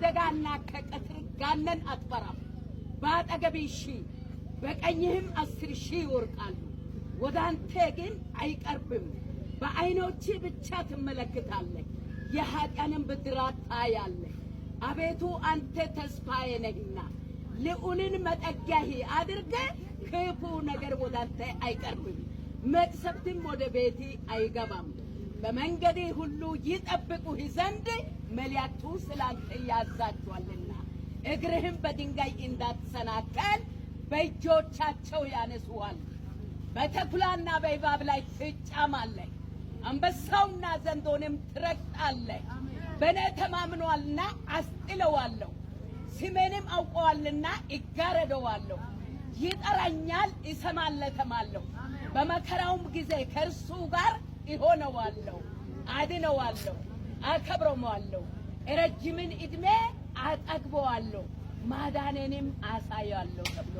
ከአደጋና ከቀትር ጋነን አትፈራም። በአጠገብህ ሺህ በቀኝህም 10,000 ይወድቃሉ፣ ወደ አንተ ግን አይቀርብም። በዓይኖች ብቻ ትመለከታለህ፣ የኃጢአንን ብድራት ታያለህ። አቤቱ አንተ ተስፋዬ ነህና ልዑልን መጠጊያህ አድርገህ ክፉ ነገር ወደ አንተ አይቀርብም፣ መቅሰፍትም ወደ ቤት አይገባም። በመንገድ ሁሉ ይጠብቁህ ዘንድ መላእክቱ ስላንተ ያዛቸዋልና እግርህም በድንጋይ እንዳትሰናከል በእጆቻቸው ያነሱሃል። በተኩላና በእባብ ላይ ትጫማለህ፣ አንበሳውና ዘንዶንም ትረግጣለህ። በእኔ ተማምኗልና አስጥለዋለሁ፣ ስሜንም አውቀዋልና እጋረደዋለሁ። ይጠራኛል እሰማለትማለሁ፣ በመከራውም ጊዜ ከእርሱ ጋር እሆነዋለሁ፣ አድነዋለሁ፣ አከብረዋለሁ። ረጅምን ዕድሜ አጠግበዋለሁ፣ ማዳኔንም አሳያለሁ ተብሎ